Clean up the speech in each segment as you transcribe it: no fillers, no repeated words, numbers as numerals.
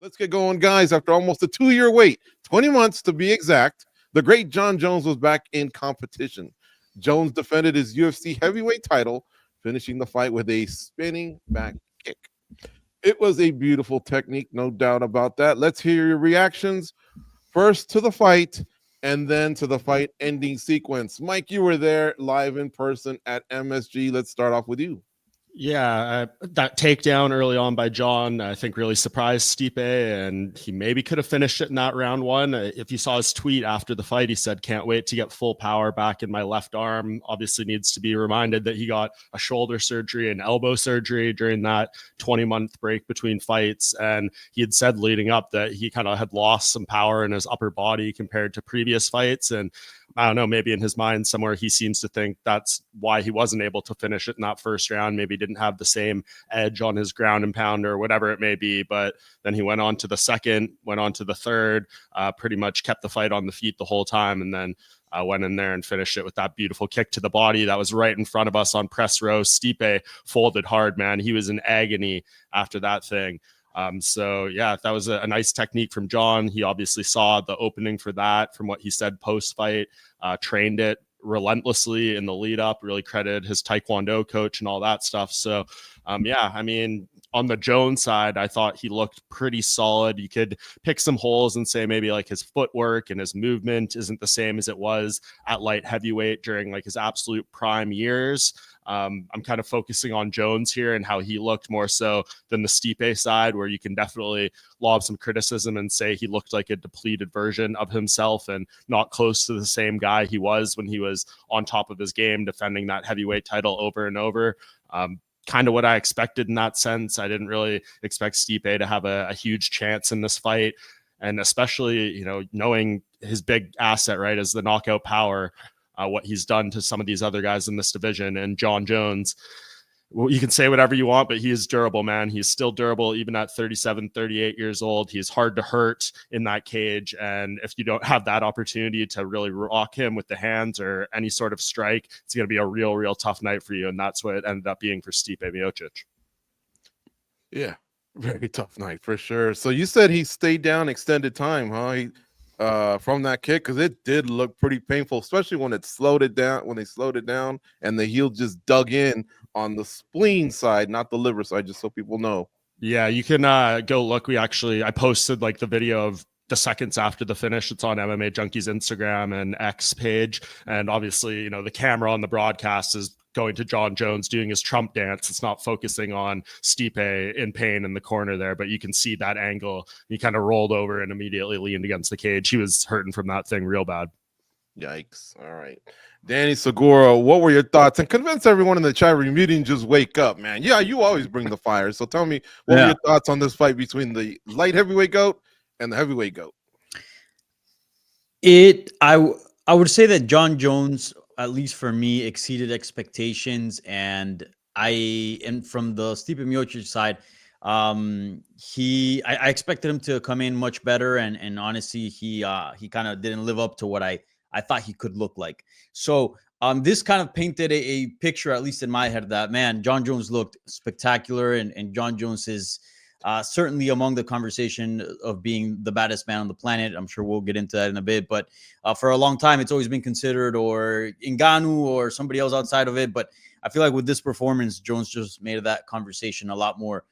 Let's get going, guys. After almost a 2-year wait, 20 months to be exact, the great Jon Jones was back in competition. Jones defended his UFC heavyweight title, finishing the fight with a spinning back kick. It was a beautiful technique, no doubt about that. Let's hear your reactions. First to the fight, and then to the fight ending sequence. Mike, you were there live in person at MSG. Let's start off with you. Yeah, that takedown early on by Jon, I think really surprised Stipe, and he maybe could have finished it in that round one. If you saw his tweet after the fight, he said, "Can't wait to get full power back in my left arm." Obviously needs to be reminded that he got a shoulder surgery and elbow surgery during that 20-month break between fights. And he had said leading up that he kind of had lost some power in his upper body compared to previous fights. And I don't know, maybe in his mind somewhere he seems to think that's why he wasn't able to finish it in that first round. Maybe didn't have the same edge on his ground and pound or whatever it may be. But then he went on to the second, went on to the third, pretty much kept the fight on the feet the whole time. And then went in there and finished it with that beautiful kick to the body that was right in front of us on press row. Stipe folded hard, man. He was in agony after that thing. So yeah, that was a nice technique from Jon. He obviously saw the opening for that from what he said post-fight, trained it relentlessly in the lead up, really credited his Taekwondo coach and all that stuff. So yeah, I mean, on the Jones side, I thought he looked pretty solid. You could pick some holes and say maybe like his footwork and his movement isn't the same as it was at light heavyweight during like his absolute prime years. I'm kind of focusing on Jones here and how he looked more so than the Stipe side, where you can definitely lob some criticism and say he looked like a depleted version of himself and not close to the same guy he was when he was on top of his game, defending that heavyweight title over and over. Kind of what I expected in that sense. I didn't really expect Stipe to have a huge chance in this fight. And especially, you know, knowing his big asset, right, as the knockout power, what he's done to some of these other guys in this division. And Jon Jones, well, you can say whatever you want, but he is durable, man. He's still durable, even at 37, 38 years old. He's hard to hurt in that cage. And if you don't have that opportunity to really rock him with the hands or any sort of strike, it's going to be a real tough night for you. And that's what it ended up being for Stipe Miocic. Yeah, very tough night for sure. So you said he stayed down extended time, huh? From that kick, because it did look pretty painful, especially when it slowed it down, when they slowed it down and the heel just dug in on the spleen side, not the liver side, just so people know. Yeah, you can go look. I posted like the video of the seconds after the finish. It's on MMA Junkie's Instagram and X page. And obviously, you know, the camera on the broadcast is going to Jon Jones doing his Trump dance. It's not focusing on Stipe in pain in the corner there, but you can see that angle. He kind of rolled over and immediately leaned against the cage. He was hurting from that thing real bad. Yikes. All right. Danny Segura, what were your thoughts? And convince everyone in the chat room you didn't just wake up, man. Yeah, you always bring the fire. So tell me, what were your thoughts on this fight between the light heavyweight GOAT and the heavyweight GOAT? I would say that Jon Jones, at least for me, exceeded expectations. And from the Stipe Miocic side, I expected him to come in much better. And honestly, he kind of didn't live up to what I thought he could look like. So this kind of painted a picture, at least in my head, that, man, Jon Jones looked spectacular. And Jon Jones is certainly among the conversation of being the baddest man on the planet. I'm sure we'll get into that in a bit. But for a long time, it's always been considered or Ngannou or somebody else outside of it. But I feel like with this performance, Jones just made that conversation a lot more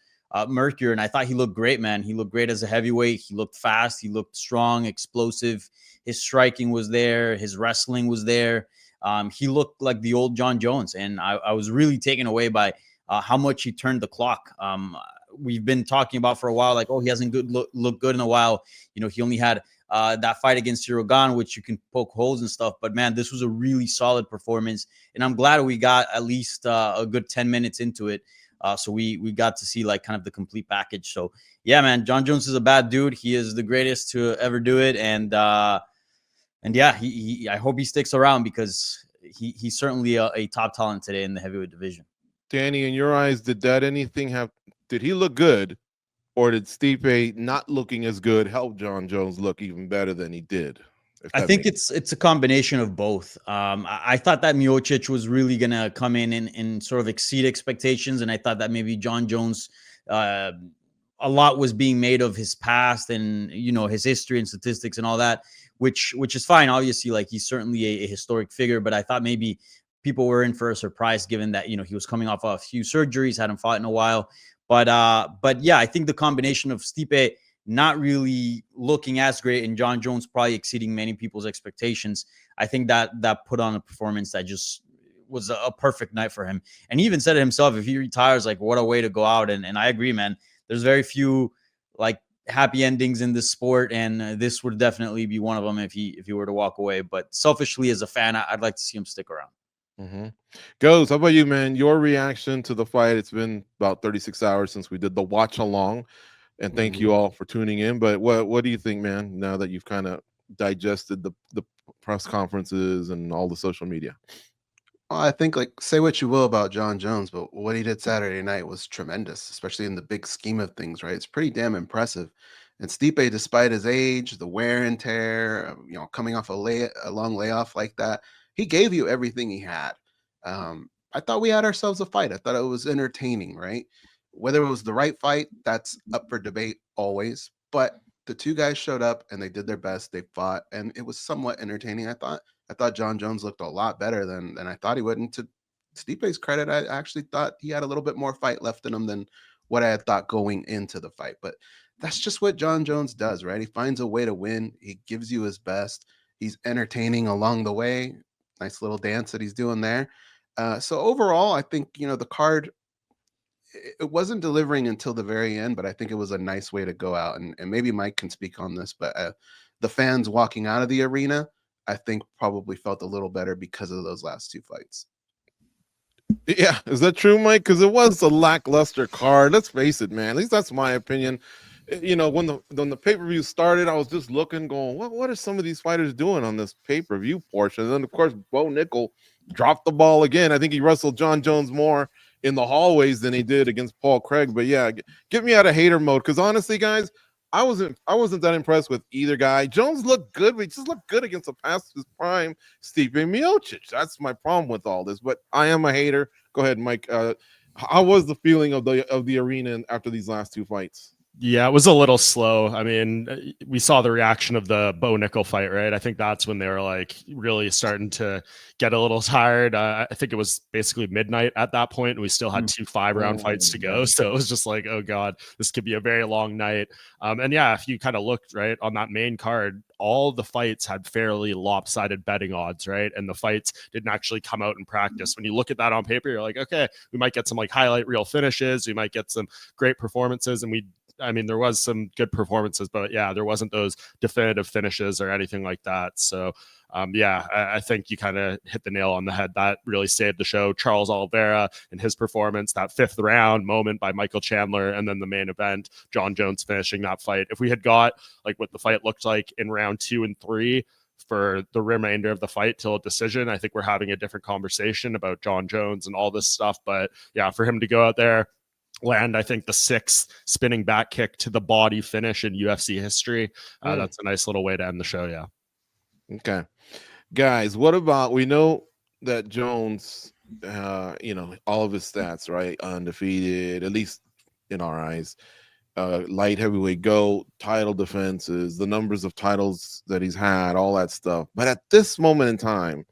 murkier. And I thought he looked great, man. He looked great as a heavyweight. He looked fast. He looked strong, explosive. His striking was there. His wrestling was there. He looked like the old Jon Jones. And I was really taken away by how much he turned the clock. We've been talking about for a while, like, oh, he hasn't looked good in a while. You know, he only had that fight against Cyril Gane, which you can poke holes and stuff. But, man, this was a really solid performance. And I'm glad we got at least a good 10 minutes into it. So we got to see like kind of the complete package. So, yeah, man, Jon Jones is a bad dude. He is the greatest to ever do it. And yeah, I hope he sticks around because he's certainly a top talent today in the heavyweight division. Danny, in your eyes, did he look good, or did Stipe not looking as good help Jon Jones look even better than he did? I think it's a combination of both. I thought that Miocic was really going to come in and sort of exceed expectations. And I thought that maybe Jon Jones a lot was being made of his past and, you know, his history and statistics and all that, which is fine. Obviously, like, he's certainly a historic figure, but I thought maybe people were in for a surprise given that, you know, he was coming off a few surgeries, hadn't fought in a while. But yeah, I think the combination of Stipe not really looking as great and Jon Jones probably exceeding many people's expectations, I think that put on a performance that just was a perfect night for him. And he even said it himself, if he retires, like, what a way to go out. And I agree, man. There's very few like happy endings in this sport, and this would definitely be one of them if he were to walk away. But selfishly, as a fan, I'd like to see him stick around. Mm-hmm. Goes, how about you, man? Your reaction to the fight? It's been about 36 hours since we did the watch along, and thank you all for tuning in. But what do you think, man, now that you've kind of digested the press conferences and all the social media? Well, I think, like, say what you will about Jon Jones, but what he did Saturday night was tremendous, especially in the big scheme of things, right? It's pretty damn impressive. And Stipe, despite his age, the wear and tear, you know, coming off a long layoff like that, he gave you everything he had. I thought we had ourselves a fight. I thought it was entertaining, right? Whether it was the right fight, that's up for debate always. But the two guys showed up and they did their best. They fought, and it was somewhat entertaining. I thought Jon Jones looked a lot better than I thought he would. And to Stipe's credit, I actually thought he had a little bit more fight left in him than what I had thought going into the fight. But that's just what Jon Jones does, right? He finds a way to win. He gives you his best. He's entertaining along the way. Nice little dance that he's doing there. So overall, I think, you know, the card, it wasn't delivering until the very end, but I think it was a nice way to go out. And maybe Mike can speak on this, but the fans walking out of the arena, I think probably felt a little better because of those last two fights. Yeah, is that true, Mike? Because it was a lackluster card. Let's face it, man. At least that's my opinion. You know, when the pay-per-view started, I was just looking, going, what are some of these fighters doing on this pay-per-view portion? And then, of course, Bo Nickel dropped the ball again. I think he wrestled Jon Jones more in the hallways than he did against Paul Craig. But yeah, get me out of hater mode, because honestly, guys, I wasn't that impressed with either guy. Jones looked good, but he just looked good against the past his prime Stipe Miocic. That's my problem with all this. But I am a hater. Go ahead, Mike. How was the feeling of the arena after these last two fights? Yeah, it was a little slow. I mean, we saw the reaction of the Bo Nickel fight, right? I think that's when they were like really starting to get a little tired. I think it was basically midnight at that point, and we still had 2 5-round fights to go. So it was just like, oh God, this could be a very long night. And yeah, if you kind of looked right on that main card, all the fights had fairly lopsided betting odds, right? And the fights didn't actually come out in practice. When you look at that on paper, you're like, okay, we might get some like highlight reel finishes. We might get some great performances. And I mean, there was some good performances, but yeah, there wasn't those definitive finishes or anything like that. So yeah, I think you kind of hit the nail on the head. That really saved the show. Charles Oliveira and his performance, that 5th round moment by Michael Chandler, and then the main event, Jon Jones finishing that fight. If we had got like what the fight looked like in round 2 and 3 for the remainder of the fight till a decision, I think we're having a different conversation about Jon Jones and all this stuff. But yeah, for him to go out there, land, I think, the 6th spinning back kick to the body finish in UFC history. That's a nice little way to end the show. Yeah. Okay, guys, what about, we know that Jones, you know, all of his stats, right? Undefeated, at least in our eyes. Light heavyweight GOAT, title defenses, the numbers of titles that he's had, all that stuff. But at this moment in time,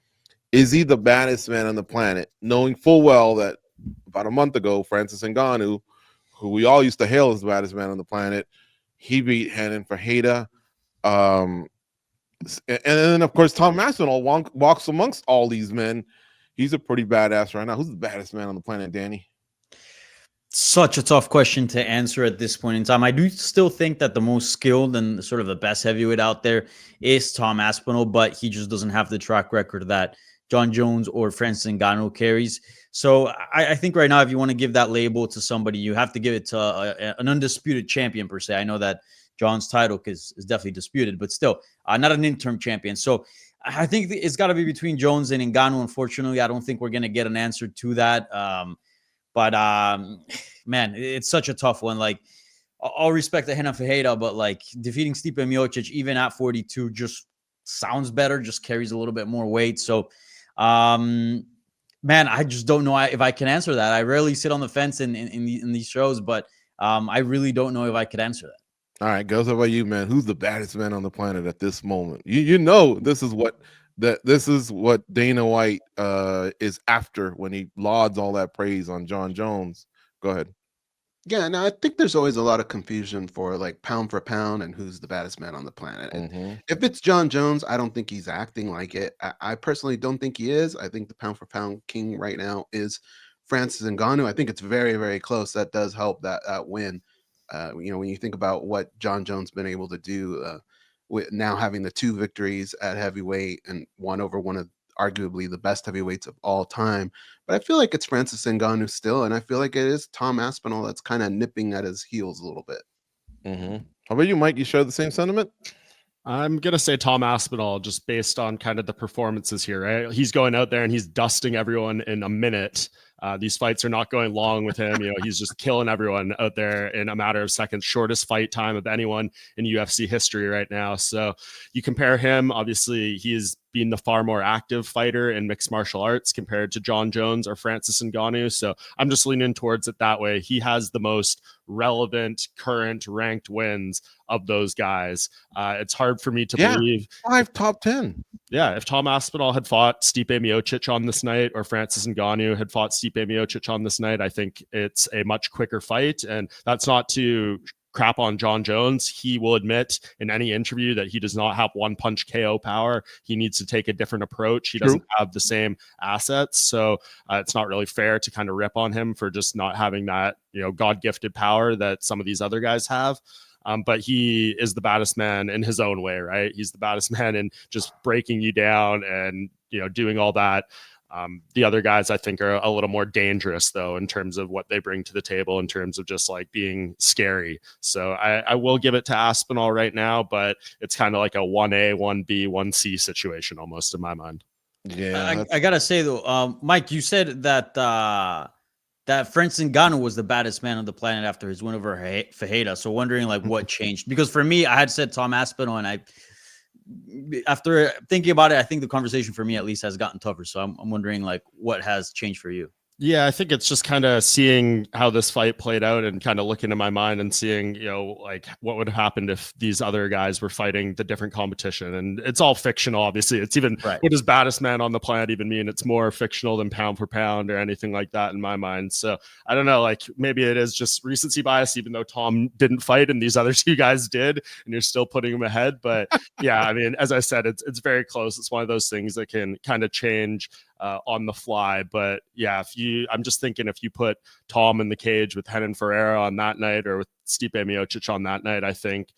is he the baddest man on the planet, knowing full well that about a month ago, Francis Ngannou, who we all used to hail as the baddest man on the planet, he beat Renan Ferreira. And then, of course, Tom Aspinall walks amongst all these men. He's a pretty badass right now. Who's the baddest man on the planet, Danny? Such a tough question to answer at this point in time. I do still think that the most skilled and sort of the best heavyweight out there is Tom Aspinall, but he just doesn't have the track record that Jon Jones or Francis Ngannou carries. So I think right now, if you want to give that label to somebody, you have to give it to an undisputed champion per se. I know that John's title is definitely disputed, but still not an interim champion. So I think it's got to be between Jones and Ngannou. Unfortunately, I don't think we're going to get an answer to that. But man, it's such a tough one. Like, all respect to Renan Ferreira, but like defeating Stipe Miocic, even at 42, just sounds better, just carries a little bit more weight. So, man, I just don't know if I can answer that. I rarely sit on the fence in these shows, but I really don't know if I could answer that. All right, goes. How about you, man? Who's the baddest man on the planet at this moment? You know this is what Dana White is after when he lauds all that praise on Jon Jones. Go ahead. Yeah, no, I think there's always a lot of confusion for like pound for pound and who's the baddest man on the planet. And Mhm. if it's Jon Jones, I don't think he's acting like it. I personally don't think he is. I think the pound for pound king right now is Francis Ngannou. I think it's very, very close. That does help that win. When you think about what Jon Jones been able to do with now having the 2 victories at heavyweight and one over one of arguably the best heavyweights of all time. But I feel like it's Francis Ngannou still, and I feel like it is Tom Aspinall that's kind of nipping at his heels a little bit. Mhm. How about you, Mike? You share the same sentiment? I'm going to say Tom Aspinall, just based on kind of the performances here, right? He's going out there and he's dusting everyone in a minute. These fights are not going long with him. He's just killing everyone out there in a matter of seconds. Shortest fight time of anyone in UFC history right now. So you compare him, obviously, he's been the far more active fighter in mixed martial arts compared to Jon Jones or Francis Ngannou. So I'm just leaning towards it that way. He has the most relevant, current ranked wins of those guys. It's hard for me to believe 5 top 10. Yeah, if Tom Aspinall had fought Stipe Miocic on this night, or Francis Ngannou had fought Stipe Miocic on this night, I think it's a much quicker fight. And that's not to crap on Jon Jones. He will admit in any interview that he does not have one punch KO power. He needs to take a different approach. He doesn't have the same assets. So it's not really fair to kind of rip on him for just not having that, God gifted power that some of these other guys have. But he is the baddest man in his own way, right? He's the baddest man in just breaking you down and, doing all that. The other guys, I think, are a little more dangerous, though, in terms of what they bring to the table, in terms of just like being scary. So I will give it to Aspinall right now, but it's kind of like a 1A, 1B, 1C situation almost in my mind. Yeah. I got to say, though, Mike, you said that that Francis Ngannou was the baddest man on the planet after his win over Fajeda. So wondering like what changed, because for me, I had said Tom Aspinall, and after thinking about it, I think the conversation for me at least has gotten tougher. So I'm wondering like what has changed for you. Yeah, I think it's just kind of seeing how this fight played out and kind of looking in my mind and seeing, like what would have happened if these other guys were fighting the different competition. And it's all fictional, obviously. It's even right. What does baddest man on the planet even mean? It's more fictional than pound for pound or anything like that in my mind. So I don't know, like maybe it is just recency bias, even though Tom didn't fight and these other 2 guys did, and you're still putting him ahead. But yeah, I mean, as I said, it's very close. It's one of those things that can kind of change on the fly. But yeah, I'm just thinking if you put Tom in the cage with Renan Ferreira on that night or with Stipe Miocic on that night, I think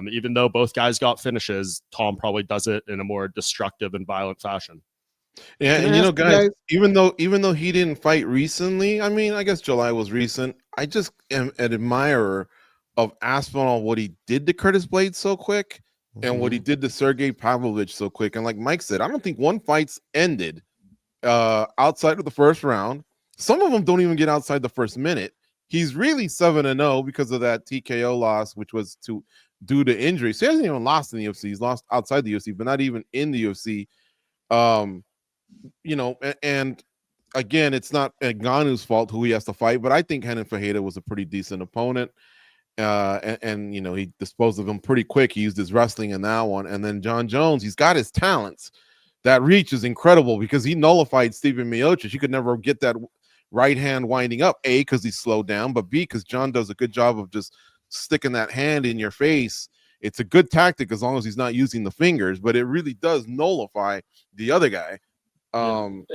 even though both guys got finishes, Tom probably does it in a more destructive and violent fashion. Yeah, and guys, even though he didn't fight recently, I mean, I guess July was recent. I just am an admirer of Aspinall, what he did to Curtis Blades so quick, and what he did to Sergey Pavlovich so quick. And like Mike said, I don't think one fight's ended outside of the first round. Some of them don't even get outside the first minute. He's really 7-0 because of that TKO loss, which was due to injury. So he hasn't even lost in the UFC. He's lost outside the UFC, but not even in the UFC. And again, it's not Ngannou's fault who he has to fight, but I think Renan Fajeda was a pretty decent opponent. And he disposed of him pretty quick. He used his wrestling in that one. And then Jon Jones, he's got his talents. That reach is incredible because he nullified Stipe Miocic. He could never get that right hand winding up, A, because he's slowed down, but B, because Jon does a good job of just sticking that hand in your face. It's a good tactic as long as he's not using the fingers, but it really does nullify the other guy. Man,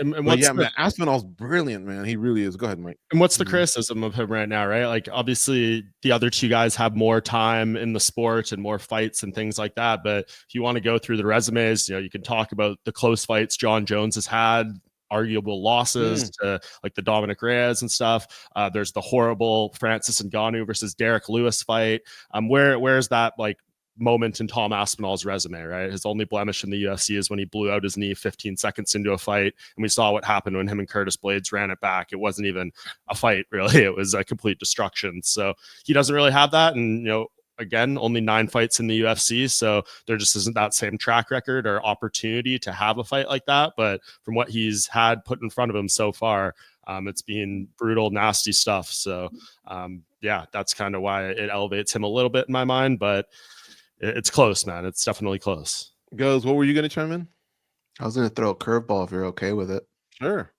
Aspinall's brilliant, man. He really is. Go ahead, Mike. And what's the criticism of him right now, right? Like, obviously, the other 2 guys have more time in the sport and more fights and things like that. But if you want to go through the resumes, you can talk about the close fights Jon Jones has had, arguable losses to like the Dominic Reyes and stuff. There's the horrible Francis Ngannou versus Derek Lewis fight. Where's that like moment in Tom Aspinall's resume, right? His only blemish in the UFC is when he blew out his knee 15 seconds into a fight. And we saw what happened when him and Curtis Blades ran it back. It wasn't even a fight, really. It was a complete destruction. So he doesn't really have that. And, again, only 9 fights in the UFC. So there just isn't that same track record or opportunity to have a fight like that. But from what he's had put in front of him so far, it's been brutal, nasty stuff. So, yeah, that's kind of why it elevates him a little bit in my mind. But it's close, man. It's definitely close. Goes, what were you going to chime in? I was going to throw a curveball if you're okay with it. Sure.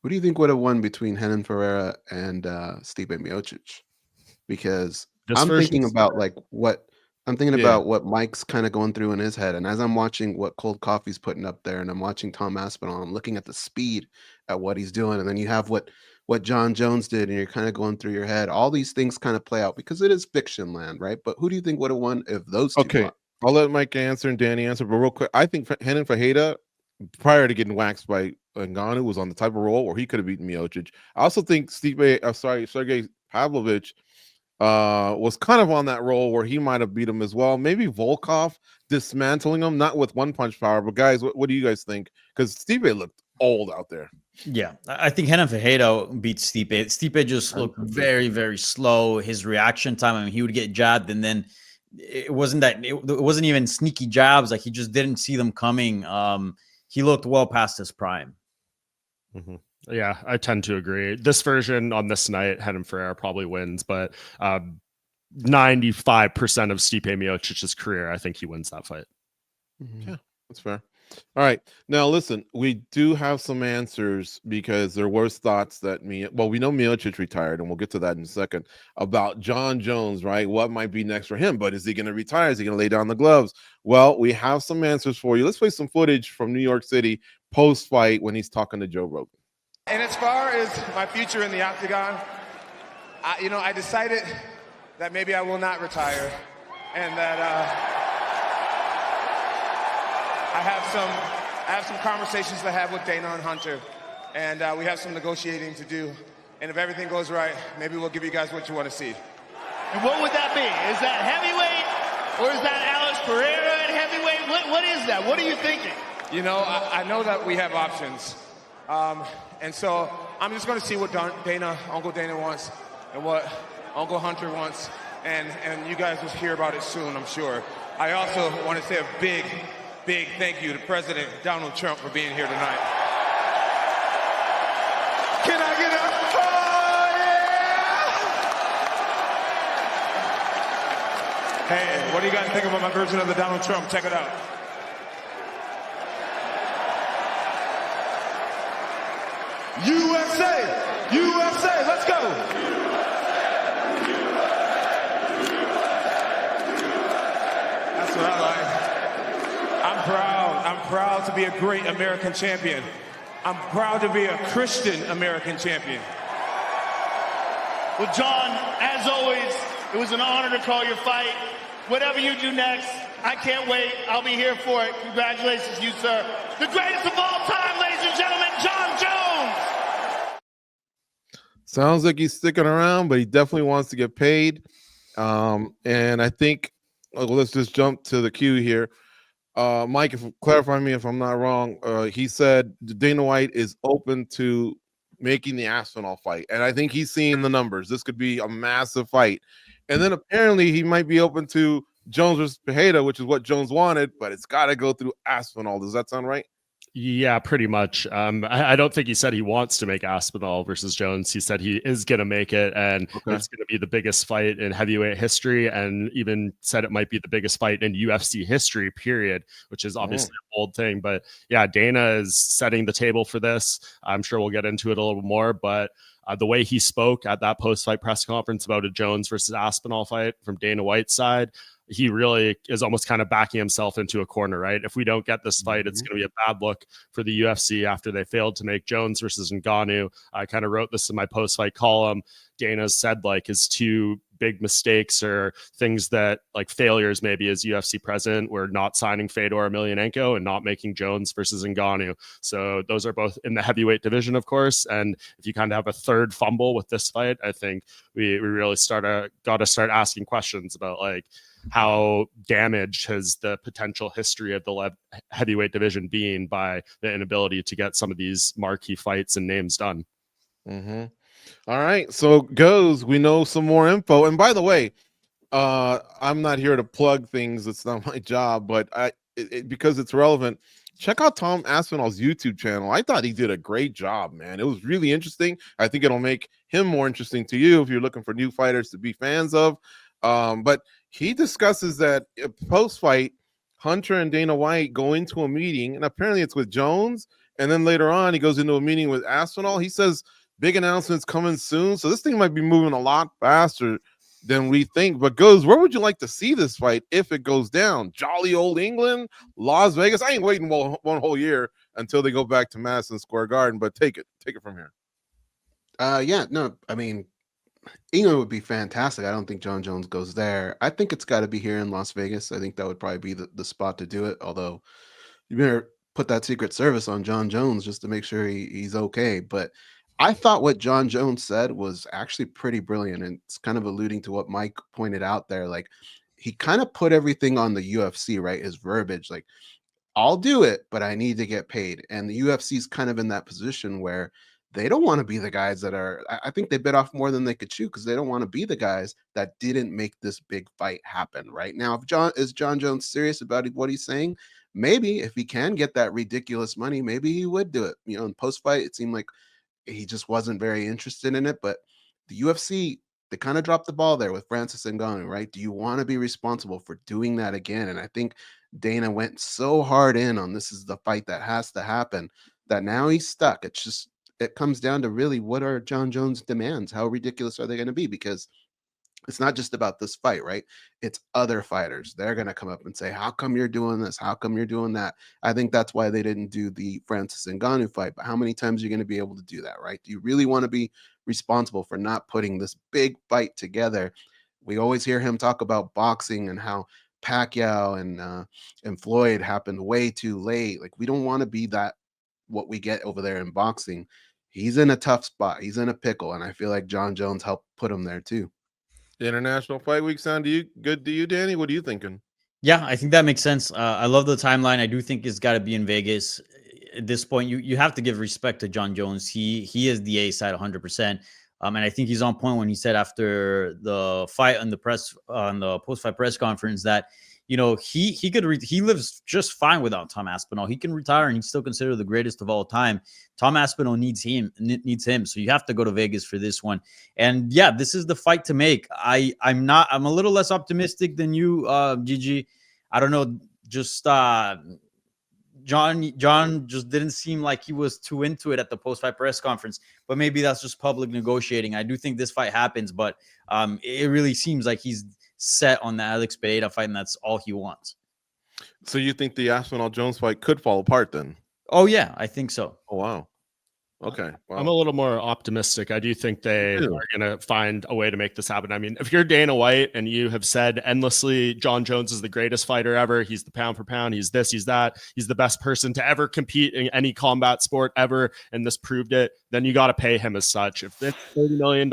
Who do you think would have won between Renan Ferreira and Stipe Miocic? Because This I'm thinking version's- about like what I'm thinking Yeah. about what Mike's kind of going through in his head, and as I'm watching what Cold Coffee's putting up there, and I'm watching Tom Aspinall, I'm looking at the speed at what he's doing, and then you have what Jon Jones did, and you're kind of going through your head. All these things kind of play out because it is fiction land, right? But who do you think would have won if those two? Okay, fought? I'll let Mike answer and Danny answer, but real quick, I think Renan Ferreira, prior to getting waxed by Ngannou, was on the type of role where he could have beaten Miocic. I also think Sergey Pavlovich was kind of on that role where he might have beat him as well. Maybe Volkov dismantling him, not with one punch power, but guys, what do you guys think? Because Stipe looked old out there. Yeah, I think Renan Ferreira beat Stipe. Stipe just looked very, very slow. His reaction time, I mean, he would get jabbed, and then it wasn't even sneaky jabs. Like, he just didn't see them coming. He looked well past his prime. Mm-hmm. Yeah, I tend to agree. This version on this night, Renan Ferreira probably wins, but 95% of Stipe Miocic's career, I think he wins that fight. Yeah, that's fair. All right. Now, listen, we do have some answers because there was thoughts that we know Miocic retired, and we'll get to that in a second, about Jon Jones, right? What might be next for him, but is he going to retire? Is he going to lay down the gloves? Well, we have some answers for you. Let's play some footage from New York City post-fight when he's talking to Joe Rogan. And as far as my future in the octagon, I decided that maybe I will not retire, and that I have some conversations to have with Dana and Hunter, and we have some negotiating to do. And if everything goes right, maybe we'll give you guys what you want to see. And what would that be? Is that heavyweight, or is that Alex Pereira at heavyweight? What is that? What are you thinking? I know that we have options. And so I'm just going to see what Uncle Dana wants and what Uncle Hunter wants. And you guys will hear about it soon, I'm sure. I also want to say a big, big thank you to President Donald Trump for being here tonight. Can I get a oh, yeah? Hey, what do you guys think about my version of the Donald Trump? Check it out. USA, let's go. That's what I like. I'm proud to be a great American champion. I'm proud to be a Christian American champion. Well, Jon, as always, it was an honor to call your fight. Whatever you do next, I can't wait. I'll be here for it. Congratulations to you, sir. The greatest of all time, ladies and gentlemen, Jon Jones. Sounds like he's sticking around, but he definitely wants to get paid. And I think, let's just jump to the queue here. Mike, clarify me if I'm not wrong. He said Dana White is open to making the Aspinall fight, and I think he's seeing the numbers. This could be a massive fight. And then apparently he might be open to Jones versus Pereira, which is what Jones wanted, but it's got to go through Aspinall. Does that sound right? Yeah, pretty much. I don't think he said he wants to make Aspinall versus Jones. He said he is going to make it, and it's going to be the biggest fight in heavyweight history, and even said it might be the biggest fight in UFC history, period, which is obviously a bold thing. But yeah, Dana is setting the table for this. I'm sure we'll get into it a little more, but the way he spoke at that post-fight press conference about a Jones versus Aspinall fight from Dana White's side, he really is almost kind of backing himself into a corner, right? If we don't get this fight, it's going to be a bad look for the UFC after they failed to make Jones versus Ngannou. I kind of wrote this in my post-fight column. Dana said like his two big mistakes or things that like failures maybe as UFC president were not signing Fedor Emelianenko and not making Jones versus Ngannou. So those are both in the heavyweight division, of course. And if you kind of have a third fumble with this fight, I think we really got to start asking questions about like, how damaged has the potential history of the heavyweight division been by the inability to get some of these marquee fights and names done? Mm-hmm. All right, so goes. We know some more info. And by the way, I'm not here to plug things. It's not my job, but because it's relevant, check out Tom Aspinall's YouTube channel. I thought he did a great job, man. It was really interesting. I think it'll make him more interesting to you if you're looking for new fighters to be fans of. But he discusses that post-fight, Hunter and Dana White go into a meeting, and apparently it's with Jones, and then later on he goes into a meeting with Aspinall. He says big announcements coming soon, so this thing might be moving a lot faster than we think. But Goes, where would you like to see this fight if it goes down? Jolly old England, Las Vegas? I ain't waiting one whole year until they go back to Madison Square Garden, but take it from here. Yeah, no, I mean, England would be fantastic. I don't think Jon Jones goes there. I think it's got to be here in Las Vegas. I think that would probably be the spot to do it. Although you better put that Secret Service on Jon Jones just to make sure he's okay. But I thought what Jon Jones said was actually pretty brilliant. And it's kind of alluding to what Mike pointed out there. Like, he kind of put everything on the UFC, right? His verbiage, like, I'll do it, but I need to get paid. And the UFC is kind of in that position where they don't want to be the guys that are. I think they bit off more than they could chew because they don't want to be the guys that didn't make this big fight happen. Right now, if Jon Jones serious about what he's saying, maybe if he can get that ridiculous money, maybe he would do it. In post fight, it seemed like he just wasn't very interested in it. But the UFC, they kind of dropped the ball there with Francis Ngannou, right? Do you want to be responsible for doing that again? And I think Dana went so hard in on this is the fight that has to happen that now he's stuck. It comes down to really what are Jon Jones' demands? How ridiculous are they going to be? Because it's not just about this fight, right? It's other fighters. They're going to come up and say, how come you're doing this? How come you're doing that? I think that's why they didn't do the Francis Ngannou fight. But how many times are you going to be able to do that, right? Do you really want to be responsible for not putting this big fight together? We always hear him talk about boxing and how Pacquiao and Floyd happened way too late. Like, we don't want to be that, what we get over there in boxing. He's in a tough spot. He's in a pickle. And I feel like Jon Jones helped put him there too. The International Fight Week sound good to you, Danny? What are you thinking? Yeah, I think that makes sense. I love the timeline. I do think it's got to be in Vegas. At this point, you have to give respect to Jon Jones. He is the A side 100%. And I think he's on point when he said after the fight on the post-fight press conference that he lives just fine without Tom Aspinall. He can retire and he's still considered the greatest of all time. Tom Aspinall needs him. So you have to go to Vegas for this one. And yeah, this is the fight to make. I'm a little less optimistic than you, Gigi. I don't know. Just John just didn't seem like he was too into it at the post-fight press conference, but maybe that's just public negotiating. I do think this fight happens, but it really seems like he's set on the Alex Pereira fight, and that's all he wants. So you think the Aspinall Jones fight could fall apart then? Oh yeah, I think so. Oh wow. Okay. Wow. I'm a little more optimistic. I do think they are going to find a way to make this happen. I mean, if you're Dana White and you have said endlessly, Jon Jones is the greatest fighter ever. He's the pound for pound. He's this, he's that. He's the best person to ever compete in any combat sport ever. And this proved it. Then you got to pay him as such. If it's $30 million,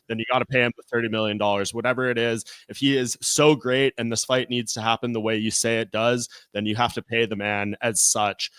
then you got to pay him the $30 million, whatever it is. If he is so great and this fight needs to happen the way you say it does, then you have to pay the man as such.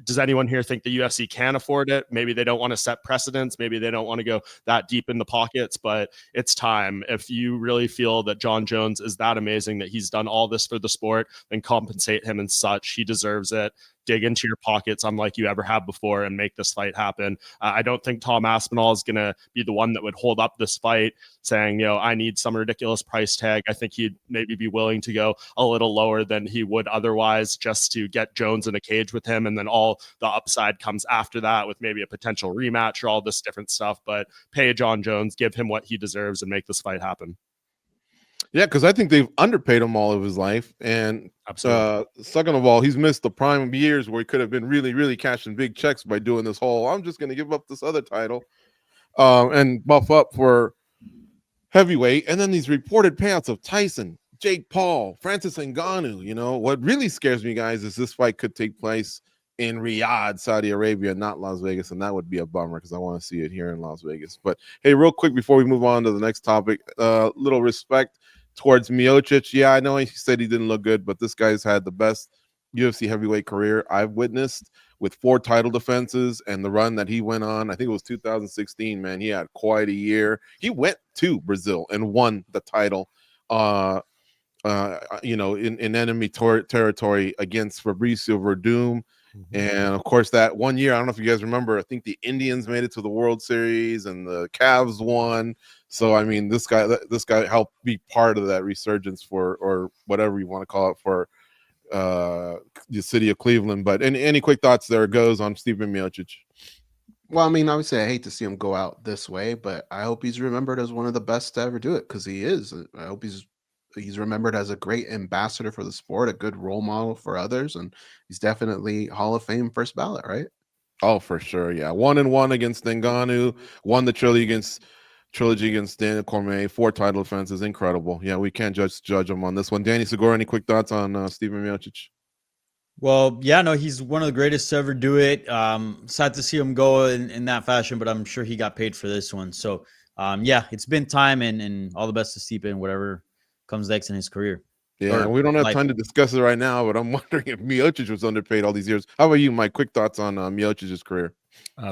Does anyone here think the UFC can afford it? Maybe they don't want to set precedents. Maybe they don't want to go that deep in the pockets, but it's time. If you really feel that Jon Jones is that amazing, that he's done all this for the sport, then compensate him and such. He deserves it. Dig into your pockets unlike you ever have before and make this fight happen. I don't think Tom Aspinall is going to be the one that would hold up this fight saying, I need some ridiculous price tag. I think he'd maybe be willing to go a little lower than he would otherwise just to get Jones in a cage with him. And then all the upside comes after that with maybe a potential rematch or all this different stuff. But pay Jon Jones, give him what he deserves and make this fight happen. Yeah, because I think they've underpaid him all of his life. And second of all, he's missed the prime years where he could have been really, really cashing big checks by doing this whole, I'm just going to give up this other title and buff up for heavyweight. And then these reported payouts of Tyson, Jake Paul, Francis Ngannou. What really scares me, guys, is this fight could take place in Riyadh, Saudi Arabia, not Las Vegas. And that would be a bummer because I want to see it here in Las Vegas. But hey, real quick before we move on to the next topic, little respect towards Miocic. Yeah, I know he said he didn't look good, but this guy's had the best UFC heavyweight career I've witnessed with 4 title defenses and the run that he went on. I think it was 2016, man. He had quite a year. He went to Brazil and won the title, in enemy territory against Fabricio Verdum. And of course, that one year, I don't know if you guys remember, I think the Indians made it to the World Series and the Cavs won. So I mean, this guy helped be part of that resurgence for, or whatever you want to call it, for the city of Cleveland. But any quick thoughts there goes on Stipe Miocic? Well, I mean, obviously, I hate to see him go out this way, but I hope he's remembered as one of the best to ever do it, because he is. I hope he's remembered as a great ambassador for the sport, a good role model for others, and he's definitely Hall of Fame first ballot, right? Oh, for sure. Yeah. 1-1 against Ngannou, won the trilogy against Daniel Cormier, 4 title defenses. Incredible. Yeah, we can't judge him on this one. Danny Segura, any quick thoughts on Stipe Miocic? Well, yeah, no, he's one of the greatest to ever do it. Sad to see him go in that fashion, but I'm sure he got paid for this one. So, yeah, it's been time, and all the best to Stipe and whatever comes next in his career. Yeah, we don't have time to discuss it right now, but I'm wondering if Miocic was underpaid all these years. How about you, Mike? Quick thoughts on Miocic's career?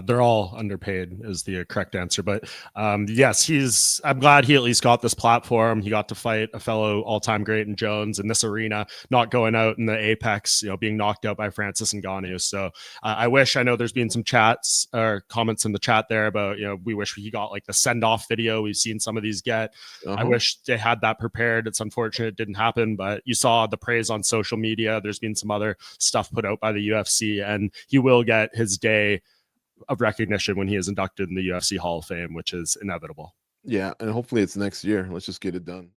They're all underpaid is the correct answer. But yes, I'm glad he at least got this platform. He got to fight a fellow all-time great in Jones in this arena, not going out in the apex, being knocked out by Francis Ngannou. So I know there's been some chats or comments in the chat there about, we wish he got like the send-off video we've seen some of these get. I wish they had that prepared. It's unfortunate it didn't happen, but you saw the praise on social media. There's been some other stuff put out by the UFC, and he will get his day of recognition when he is inducted in the UFC Hall of Fame, which is inevitable. Yeah, and hopefully it's next year. Let's just get it done.